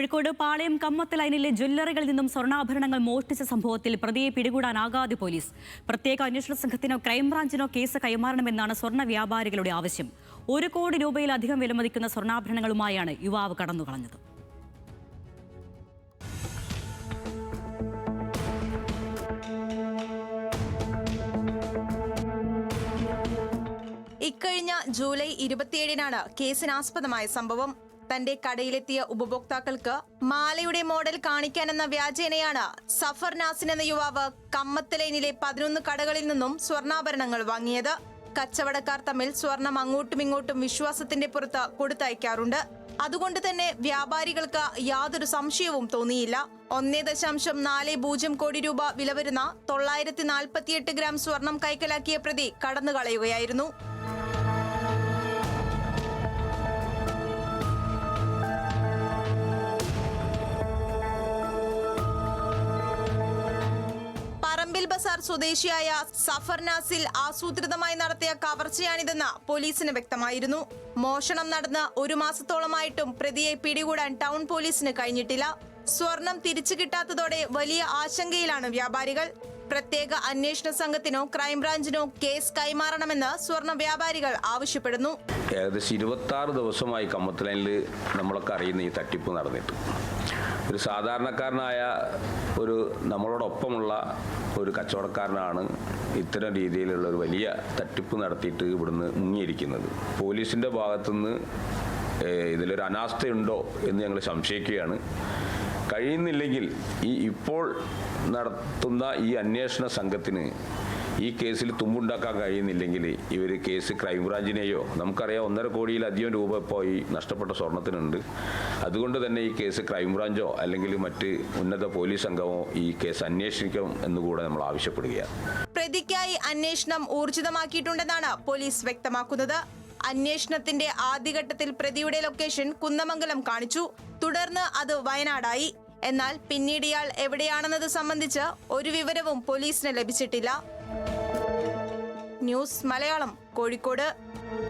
കോഴിക്കോട് പാളയം കമ്മത്ത് ലൈനിലെ ജ്വല്ലറികളിൽ നിന്നും സ്വർണ്ണാഭരണങ്ങൾ മോഷ്ടിച്ച സംഭവത്തിൽ പ്രതിയെ പിടികൂടാനാകാതെ പോലീസ്. പ്രത്യേക അന്വേഷണ സംഘത്തിനോ ക്രൈംബ്രാഞ്ചിനോ കേസ് കൈമാറണമെന്നാണ് സ്വർണ്ണ വ്യാപാരികളുടെ ആവശ്യം. 1 കോടി രൂപയിലധികം വിലമതിക്കുന്ന സ്വർണ്ണാഭരണങ്ങളുമായാണ് യുവാവ് കടന്നുകളഞ്ഞത്. ഇക്കഴിഞ്ഞ ജൂലൈ 27-നാണ് കേസിനാസ്പദമായ സംഭവം. തന്റെ കടയിലെത്തിയ ഉപഭോക്താക്കൾക്ക് മാലയുടെ മോഡൽ കാണിക്കാനെന്ന വ്യാജേനയാണ് സഫർ നാസിൻ എന്ന യുവാവ് കമ്മത്ത് ലൈനിലെ 11 കടകളിൽ നിന്നും സ്വർണ്ണാഭരണങ്ങൾ വാങ്ങിയത്. കച്ചവടക്കാർ തമ്മിൽ സ്വർണം അങ്ങോട്ടും ഇങ്ങോട്ടും വിശ്വാസത്തിന്റെ പുറത്ത് കൊടുത്തയക്കാറുണ്ട്. അതുകൊണ്ട് തന്നെ വ്യാപാരികൾക്ക് യാതൊരു സംശയവും തോന്നിയില്ല. 1.40 കോടി രൂപ വില വരുന്ന 948 ഗ്രാം സ്വർണം കൈക്കലാക്കിയ പ്രതി കടന്നുകളയുകയായിരുന്നു. പറമ്പിൽ ബസാർ സ്വദേശിയായ സഫർ നാസിൽ ആസൂത്രിതമായി നടത്തിയ കവർച്ചയാണിതെന്ന് പോലീസിന് വ്യക്തമായിരുന്നു. മോഷണം നടന്ന് 1 മാസത്തോളമായിട്ടും പ്രതിയെ പിടികൂടാൻ ടൗൺ പോലീസിന് കഴിഞ്ഞിട്ടില്ല. സ്വർണം തിരിച്ചു കിട്ടാത്തതോടെ വലിയ ആശങ്കയിലാണ് വ്യാപാരികൾ. പ്രത്യേക അന്വേഷണ സംഘത്തിനോ ക്രൈംബ്രാഞ്ചിനോ കേസ് കൈമാറണമെന്ന് സ്വർണ്ണ വ്യാപാരികൾ ആവശ്യപ്പെടുന്നു. ഏകദേശം 26 ദിവസമായി കമ്മത്ത് ലൈനിൽ നമ്മളൊക്കെ അറിയുന്ന ഈ തട്ടിപ്പ് നടന്നിട്ട് ഒരു സാധാരണക്കാരനായ നമ്മളോടൊപ്പമുള്ള ഒരു കച്ചവടക്കാരനാണ് ഇത്തരം രീതിയിലുള്ള ഒരു വലിയ തട്ടിപ്പ് നടത്തിയിട്ട് ഇവിടുന്ന് മുങ്ങിയിരിക്കുന്നത്. പോലീസിൻ്റെ ഭാഗത്തുനിന്ന് ഇതിലൊരു അനാസ്ഥയുണ്ടോ എന്ന് ഞങ്ങൾ സംശയിക്കുകയാണ്. കഴിയുന്നില്ലെങ്കിൽ ഇപ്പോൾ നടത്തുന്ന ഈ അന്വേഷണ സംഘത്തിന് ഈ കേസിൽ തുമ്പുണ്ടാക്കാൻ കഴിയുന്നില്ലെങ്കിൽ ഇവർ കേസ് ക്രൈംബ്രാഞ്ചിനെയോ, നമുക്കറിയാം 1.5 കോടിയിലധികം രൂപ ഇപ്പോൾ ഈ നഷ്ടപ്പെട്ട സ്വർണത്തിനുണ്ട്. അതുകൊണ്ട് തന്നെ ഈ കേസ് ക്രൈംബ്രാഞ്ചോ അല്ലെങ്കിൽ മറ്റ് ഉന്നത പോലീസ് സംഘമോ ഈ കേസ് അന്വേഷിക്കണം എന്നുകൂടെ നമ്മൾ ആവശ്യപ്പെടുകയാണ്. പ്രതിക്കായി അന്വേഷണം ഊർജിതമാക്കിയിട്ടുണ്ടെന്നാണ് പോലീസ് വ്യക്തമാക്കുന്നത്. അന്വേഷണത്തിന്റെ ആദ്യഘട്ടത്തിൽ പ്രതിയുടെ ലൊക്കേഷൻ കുന്നമംഗലം കാണിച്ചു. തുടർന്ന് അത് വയനാടായി. എന്നാൽ പിന്നീട് ഇയാൾ എവിടെയാണെന്നത് സംബന്ധിച്ച് ഒരു വിവരവും പോലീസിന് ലഭിച്ചിട്ടില്ല. ന്യൂസ് മലയാളം, കോഴിക്കോട്.